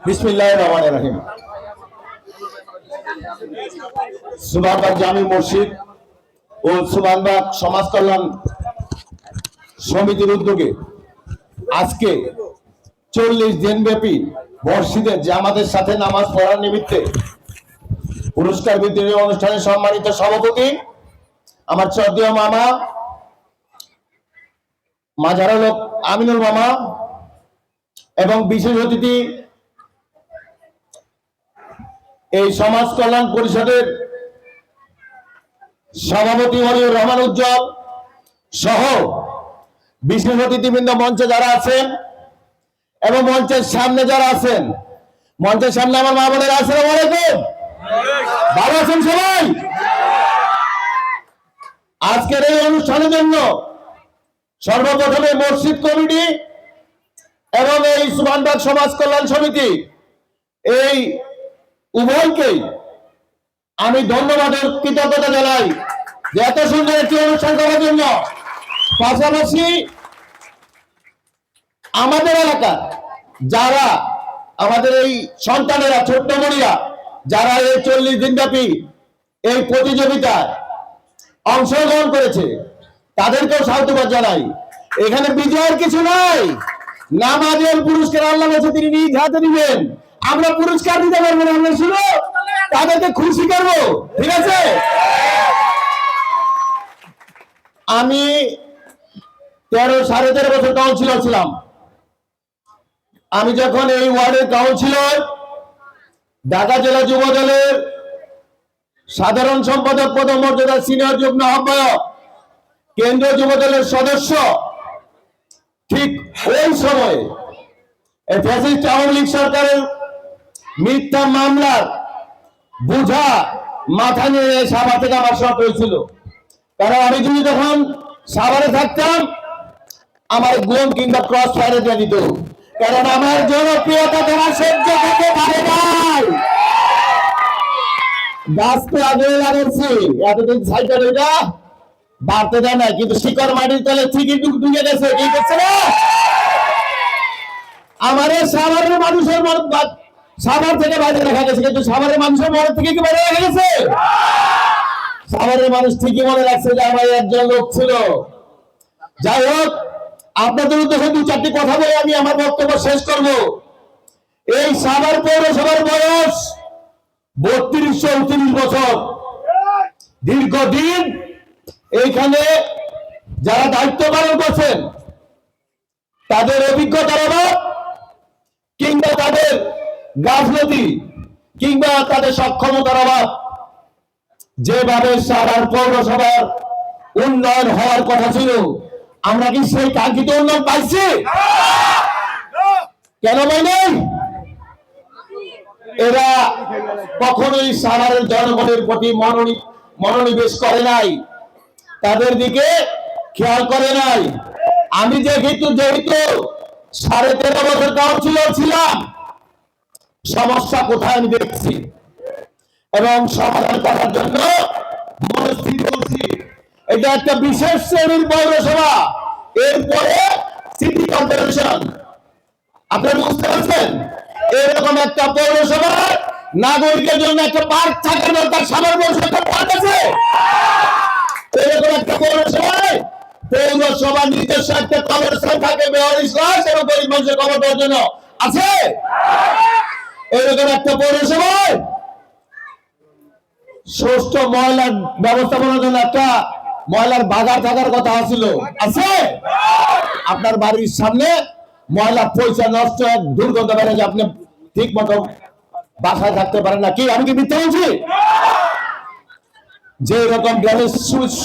বিসমিল্লাহির রহমানির রহিম। সুবহানবাগ জামি মসজিদ ও সুবহানবাগ সমাজ কল্যাণ সমিতির উদ্যোগে আজকে 40 দিনব্যাপী মসজিদে জামাতের সাথে নামাজ পড়ার নিমিত্তে পুরস্কার বিতরণী অনুষ্ঠানে সম্মানিত সভাপতি আমার শ্রদ্ধেয় মামা মাঝারুল হক আমিনুল মামা এবং বিশেষ অতিথি এই সমাজ কল্যাণ পরিষদের সভাপতি ওলিউর রহমান উজ্জ্বল সহ বিশেষ অতিথিবৃন্দ মঞ্চে যারা আছেন এবং মঞ্চের সামনে যারা আছেন, মঞ্চের সামনে আমার মা বোনেরা, আসসালামু আলাইকুম। ভালো আছেন সবাই? আজকের এই অনুষ্ঠানের জন্য সর্বপ্রথমে মসজিদ কমিটি এবং এই সুবহানবাগ সমাজ কল্যাণ সমিতি এই উভয়কেই আমি ধন্যবাদ ও কৃতজ্ঞতা জানাই যে এত সুন্দর একটি অনুষ্ঠান করার জন্য। পাশাপাশি আমাদের এলাকা যারা আমাদের এই সন্তানেরা, ছোট্ট মরিয়া যারা এই 40 দিনব্যাপী এই প্রতিযোগিতায় অংশগ্রহণ করেছে তাদেরকেও সাধুবাদ জানাই। এখানে বিজয়ের কিছু নাই, নামাজের পুরস্কার আল্লাহ কাছে তিনি নিজ হাতে দিবেন। আমরা পুরস্কার দিতে পারবো না, আমরা শুনো তাদেরকে খুশি করবো, ঠিক আছে? আমি 13-13.5 বছর কাউন্সিলর ছিলাম। আমি যখন এই ওয়ার্ডের কাউন্সিলর, ঢাকা জেলা যুব দলের সাধারণ সম্পাদক পদমর্যাদা সিনিয়র যুগ্ম আহ্বায়ক, কেন্দ্রীয় যুব দলের সদস্য, ঠিক ওই সময়ে ফ্যাসিস্ট আওয়ামী লীগ সরকারের মিথ্যা মামলার বোঝা মাথা নিয়ে সাভার থেকে আমার সব হয়েছিল। কারণ আমি যদি তখন সাভারে থাকতাম আমার গুম কিংবা ক্রস ফায়ারে দিয়ে দিত, কারণ আমার জনপ্রিয়তা তারা সহ্য করতে পারে নাই। গাছ তো আগে লাগাচ্ছি, এতদিন সাইকেল এটা বাড়তে দেয় না, কিন্তু শিকড় মাটির তলে ঠিকই ঢুকে গেছে। কি করছে না আমার সাভারের মানুষের সাভার থেকে বাইরে রাখা গেছে, কিন্তু সাভারের মানুষের মনে থেকে কি বাইরে রাখা গেছে? সাভারের মানুষ ঠিকই মনে রাখছে যে আমার একজন লোক ছিল। যাই হোক, আপনাদের উদ্দেশ্যে 2-4টি কথা বলে আমি আমার বক্তব্য শেষ করব। এই সাভার পৌরসভার বয়স 32-34 বছর। দীর্ঘদিন এইখানে যারা দায়িত্ব পালন করছেন তাদের অভিজ্ঞতার অভাব কিংবা তাদের গাফলতি কিংবা তাদের সক্ষমতার অভাব, যেভাবে সাভার পৌরসভার উন্নয়ন হওয়ার কথা ছিল, আমরা কি সেই কাঙ্ক্ষিত উন্নয়ন পাইছি? কেন পাইনি? এরা কখনোই সাভারের জনগণের প্রতি মনোনিবেশ করে নাই, তাদের দিকে খেয়াল করে নাই। আমি যেহেতু 13.5 বছর কাউন্সিলর ছিলাম, সমস্যা কোথায় আমি দেখছি এবং সমাধান করার জন্য মনস্থির করছি। এটা একটা বিশেষ শ্রেণীর পৌরসভা, এরপরে সিটি কর্পোরেশন। আপনারা বুঝতে পারছেন? এরকম একটা পৌরসভা নাগরিকের জন্য একটা পার্ক থাকার দরকার। সাভার পৌরসভা পার্ক আছে? এরকম একটা পৌরসভায় পৌরসভার নিজস্ব একটা কবরস্থান থাকে, মেয়র ইসলাস এবং গরিব মানুষের কবর দেওয়ার জন্য আছে। এরকম একটা পৌরসভায় সুষ্ঠু ময়লার ব্যবস্থাপনার জন্য একটা ময়লার বাগার থাকার কথা ছিল, আছে? আপনার বাড়ির সামনে ময়লা পয়সা নষ্ট, এক দুর্গন্ধ বেড়ে যায়, আপনি ঠিক মতো বাসায় থাকতে পারেন না। কি আমি কি মিথ্যা বলছি? যে রকম গ্রামের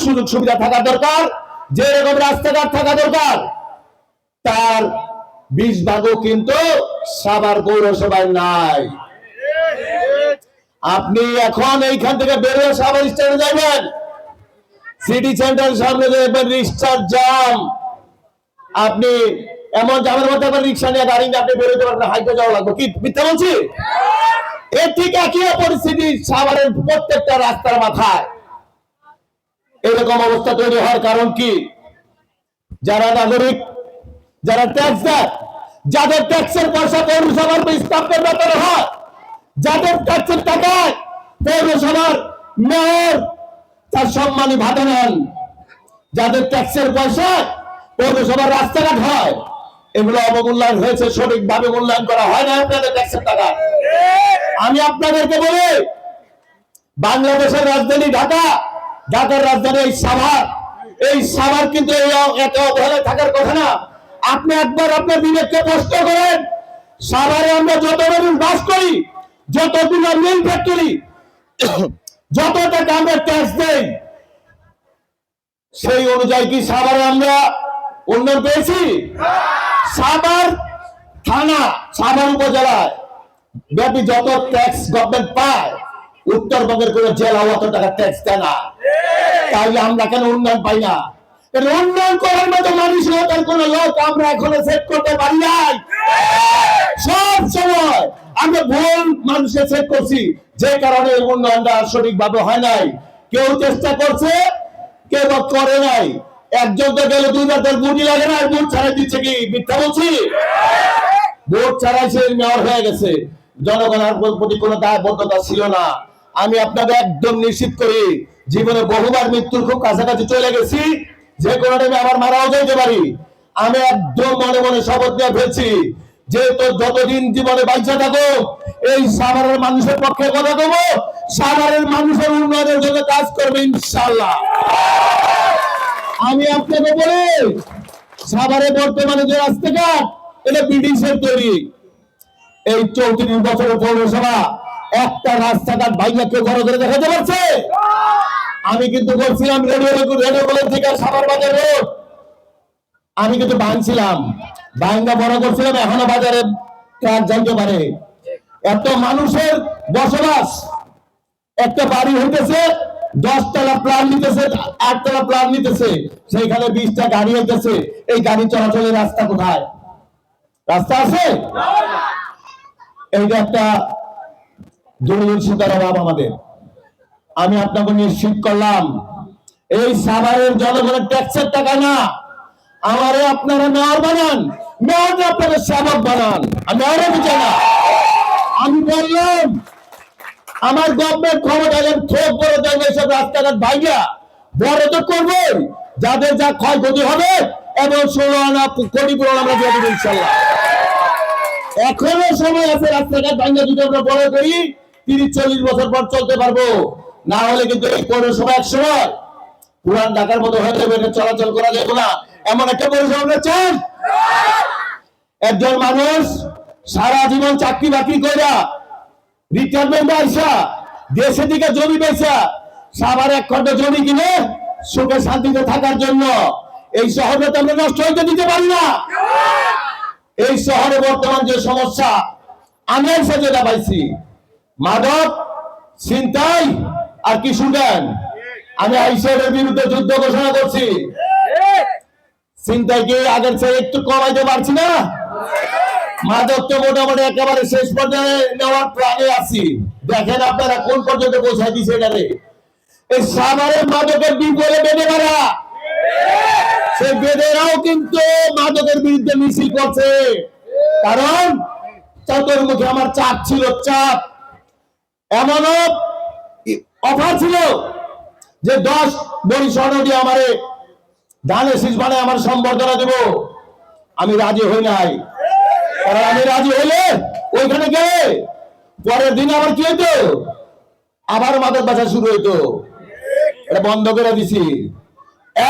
সুযোগ সুবিধা থাকা দরকার, যে রকম রাস্তাঘাট থাকা দরকার, তার 20 ভাগও কিন্তু সাভার পৌরসভায় নাই। আপনি এখন এইখান থেকে বেরিয়ে সাভার স্ট্যান্ডে যাবেন, সিটি সেন্টারের সামনে দেখবেন রিক্সার জাম। আপনি এমন জামের মধ্যে রিক্সা নিয়ে গাড়ি নিয়ে আপনি বেরোতে পারবেন না, হাইটে যাওয়া লাগবে। কি মিথ্যা বলছি? এর ঠিক একই পরিস্থিতি সাভারের প্রত্যেকটা রাস্তার মাথায়। এরকম অবস্থা তৈরি হওয়ার কারণ কি? যারা নাগরিক, যারা ট্যাক্স দেয়, যাদের ট্যাক্সের পয়সা পৌরসভার স্টাফের বেতনে হয়, যাদের ট্যাক্সের টাকায় পৌরসভার মেয়র তার সম্মানী ভাতা নেন, যাদের ট্যাক্সের পয়সায় পৌরসভার রাস্তাঘাট হয়, এগুলো অবমূল্যায়ন হয়েছে, সঠিকভাবে মূল্যায়ন করা হয় না আপনাদের ট্যাক্সের টাকা। আমি আপনাদেরকে বলি, বাংলাদেশের রাজধানী ঢাকা, ঢাকার রাজধানী এই সাভার কিন্তু এত অবহেলায় থাকার কথা না। আপনি একবার আপনার বিবেককে প্রশ্ন করেন, সাভারে আমরা যত মানুষ বাস করি, যতগুলো মিল ফ্যাক্টরি, যত টাকা আমরা ট্যাক্স দেই, সেই অনুযায়ী কি সাভারে আমরা উন্নয়ন পেয়েছি? সাভার থানা, সাভার উপজেলায় ব্যাপী যত ট্যাক্স গভর্নমেন্ট পায়, উত্তরবঙ্গের কোন জেলা অত টাকা ট্যাক্স দেয় না। তাহলে আমরা কেন উন্নয়ন পাই না? উন্নয়ন করার মতো মানসিকতার কোন লোক আমরা এখনো সেট করতে পারি নাই। সব সময় আমরা ভুল মানুষকে সেট করছি, যে কারণে উন্নয়নটা সঠিকভাবে হয় নাই। কেউ চেষ্টা করছে, কেউ করে নাই। একজন তো গেলে দুইবার তার বুটি লাগে না, বুট ছাড়াই দিচ্ছে। কি মিথ্যা বলছি? ভোট ছাড়াই সে মেয়র হয়ে গেছে, জনগণের প্রতি কোনো দায়বদ্ধতা ছিল না। আমি আপনাকে একদম নিশ্চিত করি, জীবনে বহুবার মৃত্যুর খুব কাছাকাছি চলে গেছি, যে কোনো টাইমে আবার মারাও যেতে পারি। আমি একদম মনে মনে শপথ নিয়ে ফেলছি যে তোর যতদিন জীবনে বাইচা থাকো, এই সাভারের মানুষের পক্ষে কথা দেবো, সাভারের মানুষের উন্নয়নের জন্য কাজ করবে ইনশাআল্লাহ। আমি আপনাকে বলি, সাভারে বর্তমানে যে রাস্তাঘাট, এটা ব্রিটিশের তৈরি। এই 34 বছরের পৌরসভা একটা রাস্তাঘাট ভাইয়া কেউ ঘরে ঘরে দেখাতে পারছে? আমি কিন্তু বলছিলাম রেডিও কলেজ থেকে সাভার বাজার রোড আমি কিন্তু ভাঙছিলাম, ভাঙ্গা বড় করছিলাম, এখনো বাজারে ট্রাক জানতে পারে। এত মানুষের বসবাস, একটা বাড়ি হইতেছে 10 তলা প্ল্যান নিতেছে, 8 তলা প্ল্যান নিতেছে, সেইখানে 20টা গাড়ি হইতেছে। এই গাড়ি চলাচলের রাস্তা কোথায়? রাস্তা আছে? এইটা একটা দূরদর্শিতার অভাব আমাদের। আমি আপনাকে নিশ্চিত করলাম, এই সাভারের জনগণের ট্যাক্সের টাকা না, আমারে আপনারা মেয়র বানান, মেয়র আপনাদের সেবক বানান, আমি আরো বুঝে না। আমি বললাম আমার গভর্নমেন্ট ক্ষমতা থোক বড় দেয়, সব রাস্তাঘাট ভাইয়া বড় তো করবো, যাদের যা ক্ষয়ক্ষতি হবে এবং 16 আনা কোটি পুরো আমরা দিয়ে দেবো ইনশাল্লাহ। এখনো সময় আছে, রাস্তাঘাট ভাইয়া যদি আমরা বড় করি 30-40 বছর পর চলতে পারবো। না হলে কিন্তু এই পৌরসভা এক সময় পুরান ঢাকার মতো হয়ে যাবে, চলাচল করা যাবে না। এমন একটা পৌরসভা আমরা চাই, একজন মানুষ সারা জীবন চাকরি বাকরি কইরা রিটায়ারমেন্ট আইসা দেশে দিকে জমি পেয়েছা, সাভার 1 খন্ড জমি কিনে সুখে শান্তিতে থাকার জন্য এই শহরটা তো আমরা নষ্ট হইতে দিতে পারি না। এই শহরে বর্তমান যে সমস্যা, আমি এসে যেটা পাইছি, মাদক, ছিনতাই আর কি শুনেন, আমি আইসিআরের বিরুদ্ধে যুদ্ধ ঘোষণা করছি। ছিনতাইকে আগের চেয়ে একটু কমাইতে পারছি না, মাদক তো মোটামুটি একেবারে শেষ পর্যায়ে নেওয়ার প্ল্যানে আছি। দেখেন আপনারা কোন পর্যন্ত পৌঁছাই দিচ্ছে এটারে। এই সাভারের মাদকের বিপদে বেঁধে মারা, সেই বেদেরাও কিন্তু মাদকের বিরুদ্ধে মিছিল করছে। কারণ চতুর্মুখী আমার চাপ ছিল, চাপ এমনও অফার ছিল যে 10 বড়ি স্বর্ণ দিয়ে আমারে ধানে শীষ বানায় আমার সম্বর্ধনা দেব। আমি রাজি হই নাই, কারণ আমি রাজি হইলে ওইখানে গেলে পরের দিন আবার কি হইতো, আবার মাদক বাজা শুরু হইতো। এটা বন্ধ করে দিছি।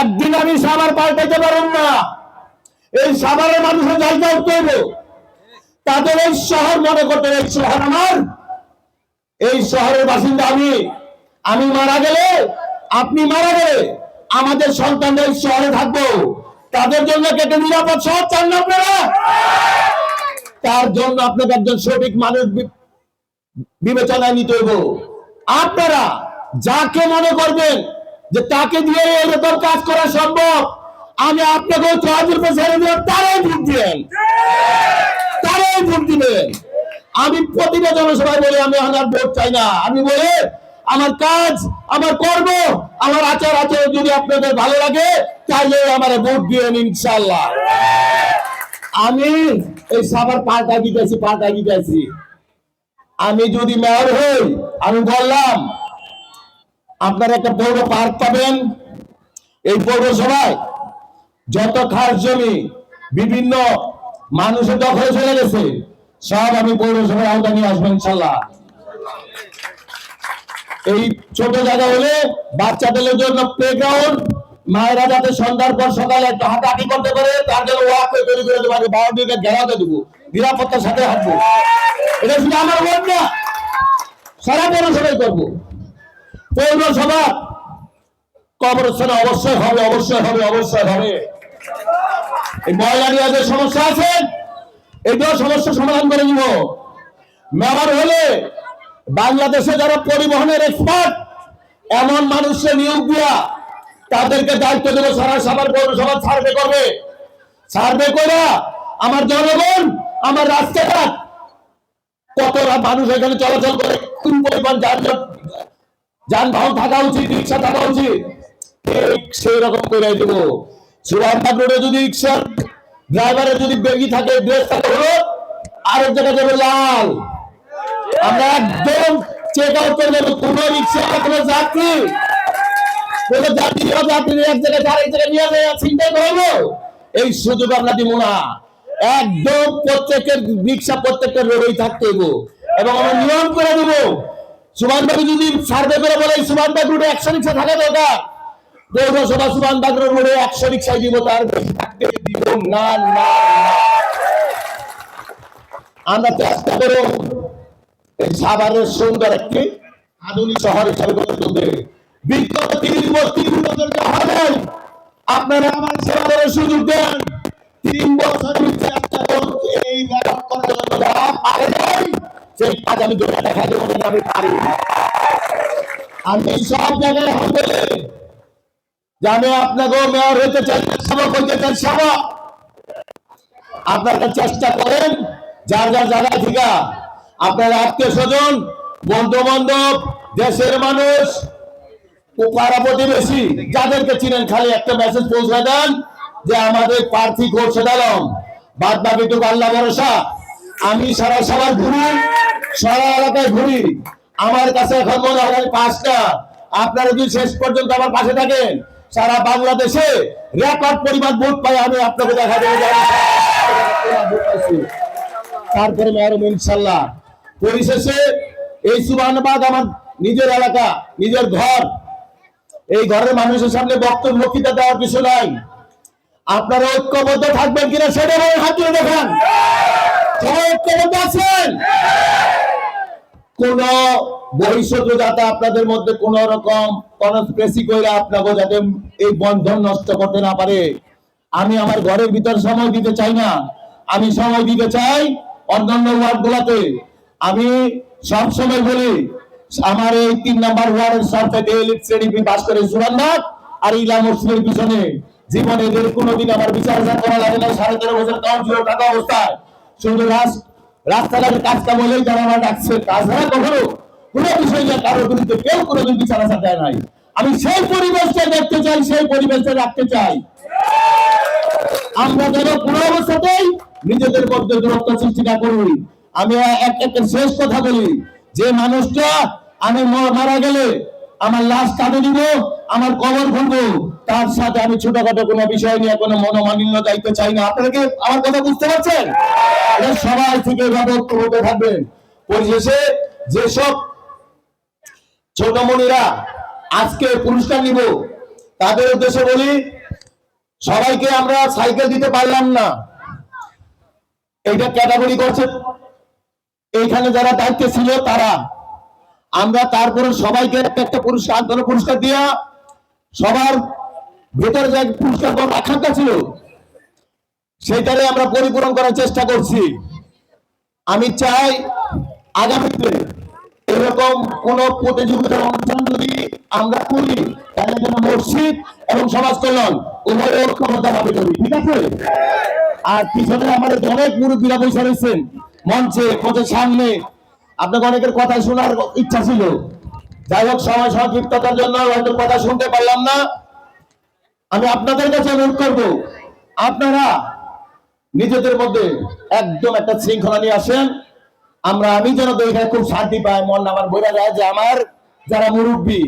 একদিন আমি সাভার পাল্টাইতে পারব না। এই সাভারের মানুষের জায়গা উঠতে হইব, তাদের এই শহর মনে করতে, এই শহর আমার, এই শহরের বাসিন্দা আমি মারা গেলে, আপনি মারা গেলে আমাদের সন্তানরা এই শহরে থাকবো, তাদের জন্য একটা নিরাপদ শহর চান না আপনারা? তার জন্য আপনাকে একজন সঠিক মানুষ বিবেচনায় নিতে হইব। আপনারা যাকে মনে করবেন যে তাকে দিয়ে এরকম কাজ করা সম্ভব, আমি আপনাকে ছেড়ে দেব, তারাই ভোট দিবেন, তারাই ভোট দিবেন। আমি প্রতিটা জনসভায় বলি আমি আমার ভোট চাই না। আমি বলি আমার কাজ, আমার কর্ম, আমার আচার আচরণ যদি আপনাদের ভালো লাগে তাহলে আমার ভোট দিবেন ইনশাআল্লাহ। আমি এই সাবার পাল্টা দিতেছি আমি যদি মেয়র হই আমি বললাম আপনারা একটা পৌর পার্ক পাবেন। এই পৌরসভায় যত খাস জমি বিভিন্ন মানুষের দখলে চলে গেছে সব আমি পৌরসভায় আওতা নিয়ে আসবো ইনশাল্লাহ। এই ছোট জায়গা হলে বাচ্চাদের জন্য প্লেগ্রাউন্ড, মায়েরা যাতে সন্ধ্যার পর সকালে একটু হাঁটাহাঁটি করতে পারে তার জন্য ওয়াকওয়ে তৈরি করে দেবো, আগে বাউন্ডারিটা ঘেরাতে দেবো, নিরাপত্তার সাথে হাঁটবো। এটা শুধু আমার ওয়ার্ড না, সারা পৌরসভায় করবো। পৌরসভা কবরস্থানে অবশ্যই হবে, অবশ্যই হবে, অবশ্যই হবে। এই ময়লা নিয়ে যে সমস্যা আছে এটাও সমস্যা সমাধান করে দিব। মেয়র হলে বাংলাদেশে যারা পরিবহনের এক্সপার্ট এমন মানুষকে নিয়োগ দিয়া তাদেরকে দায়িত্ব দেবো, সারা সাভার পৌরসভা সার্ভে করবে। সার্ভে করে আমার জনগণ, আমার রাস্তাঘাট কত মানুষ এখানে চলাচল করে, কোন পরিমাণ যানবাহন থাকা উচিত, রিক্সা থাকা উচিত, সেই রকম করে দেব। সুরানবাগ রোডে যদি রিক্সার ড্রাইভারের যদি বেগি থাকে, ড্রেস থাকে হলো, আরেক জায়গায় যাবে লাল। আমরা একদম চেক আউট করে দেবো কোন রিক্সা কোনো যাত্রী এক জায়গায় আরেক জায়গায় নিয়ে যায় চিন্তা করবো, এই সুযোগ আমরা দিব না। একদম প্রত্যেকের রিক্সা প্রত্যেকটা রোডেই থাকতে হইব এবং আমরা নিয়ম করে দেবো। সুভানবাবু যদি সার্ভে করে বলে সুভানবাগ রোডে 100 রিক্সা থাকা দরকার, পৌরসভা সুভানবাগ রোডে 100 রিক্সায় দিব, তার বেশি থাকতে দিব না। আমরা চেষ্টা করব এই সাভারের সুন্দর একটি আধুনিক শহর হিসাবে গড়ে তুলতে। বিগত 30 বছর হবেন আপনারা আমার সেবা করার সুযোগ দেন। 3 বছর এই সেই কাজ আমি দেখা দেবো, আমি পারি। আমি সব জায়গায় হবে যে আমি আপনাকেও মেয়র হইতে চাই, সেবক হইতে চাই, সেবক। আপনারা চেষ্টা করেন যার যার জায়গা থেকে আপনার আত্মীয় স্বজন, বন্ধু বান্ধব, দেশের মানুষ, পাড়া প্রতিবেশী যাদেরকে চিনেন খালি একটা মেসেজ পৌঁছে দেন যে আমাদের প্রার্থী খোরশেদ আলম, বাদ বাকিটুকু আল্লাহ ভরসা। আমি সারা সবার ঘুরি, সারা এলাকায় ঘুরি, আমার কাছে এখন মনে হয় 5টা। আপনারা যদি শেষ পর্যন্ত আমার পাশে থাকেন সারা বাংলাদেশে রেকর্ড পরিমাণ ভোট পাই আমি আপনাকে দেখা দেবো। তারপরে মেয়র ইনশাল্লাহ। পরিশেষে এই সুবহানাবাদ আমার নিজের এলাকা, নিজের ঘর। এই ঘরের মানুষের সামনে বক্তব্য বক্তৃতা দেওয়ার কিছু নাই। আপনারা ঐক্যবদ্ধ থাকবেন কিনা সেটা হাত তুলে দেখান। সবাই ঐক্যবদ্ধ আছেন? কোন বহিঃশত্রু যাতে আপনাদের মধ্যে কোন রকম কনস্পিরেসি করে আপনাকে যাতে এই বন্ধন নষ্ট করতে না পারে। আমি আমার ঘরের ভিতর সময় দিতে চাই না, আমি সময় দিতে চাই অন্যান্য ওয়ার্ড গুলাতে। আমি সব সময় বলি আমার এই 3 নম্বর ওয়ার্ডের সবচেয়ে এলিট শ্রেণী পাস করে সুরানবাগ আর ইলা মসজিদের পিছনে জীবনে এদের কোনোদিন আমার বিচার করা লাগে না। 13.5 বছর কাউন্সিলর থাকা অবস্থায় শুধু রাস্তাঘাটের কাজটা বলেই তারা আমার ডাকছে, তাছাড়া কখনো কোনো বিষয় নিয়ে কারোর বিরুদ্ধে কেউ কোনোদিন বিচার আচার দেয় নাই। আমি সেই পরিবেশটা দেখতে চাই, সেই পরিবেশটা রাখতে চাই। আমরা যেন কোনো অবস্থাতেই নিজেদের মধ্যে দূরত্ব সৃষ্টি না করি। আমি একটা শেষ কথা বলি, যে মানুষটা আমি মারা গেলে আমার লাশ কাঁদে দিব, আমার কবর খুলবো, তার সাথে আমি ছোটখাটো কোনো বিষয় নিয়ে কোনো মনোমালিন্য দায়িত্ব চাই না। আপনারা কি আমার কথা বুঝতে পারছেন? সবাই থেকে এভাবে ঐক্যবদ্ধ থাকবেন। পরিশেষে যেসব ছোটমণিরা আজকে পুরস্কার নিব তাদের উদ্দেশ্যে বলি, সবাইকে আমরা সাইকেল দিতে পারলাম না, এটা ক্যাটাগরি করছে এইখানে যারা দায়িত্বে ছিল তারা। আমরা তারপরে সবাইকে একটা পুরস্কার, পুরস্কার দিয়া সবার ভেতরে যে পুরস্কার পাওয়ার আকাঙ্ক্ষা ছিল সেইটারে আমরা পরিপূরণ করার চেষ্টা করছি। আমি চাই আগামীতে এরকম কোন প্রতিযোগিতার অনুষ্ঠান যদি আমরা করি তাহলে যেন মসজিদ এবং সমাজ কল্যাণ উভয় ঐক্যবদ্ধ ভাবে করি, ঠিক আছে? আর পিছনে আমাদের অনেক মুরব্বীরা বসে রয়েছেন মঞ্চে, পথের সামনে, আপনাকে অনেকের কথা শোনার ইচ্ছা ছিল। যাই হোক, সময় সংক্ষিপ্ততার জন্য হয়তো কথা শুনতে পারলাম না। আমি আপনাদের কাছে অনুরোধ করবো, আপনারা নিজেদের মধ্যে একদম একটা শৃঙ্খলা নিয়ে আসেন। আমি যেন তো এখানে খুব শান্তি পাই, মন আমার বোঝা যায় যে আমার যারা মুরব্বী,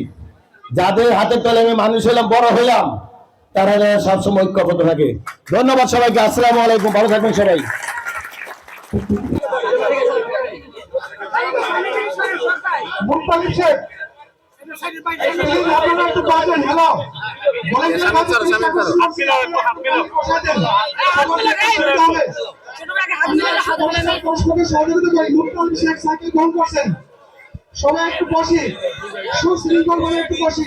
যাদের হাতের তলে আমি মানুষ হলাম, বড় হলাম, তারা যেন সবসময় ঐক্যবদ্ধ থাকে। ধন্যবাদ সবাইকে। আসসালামু আলাইকুম, ভালো থাকবেন সবাই। সবাই একটু বসি, সুশৃঙ্খল ভাবে একটু বসি।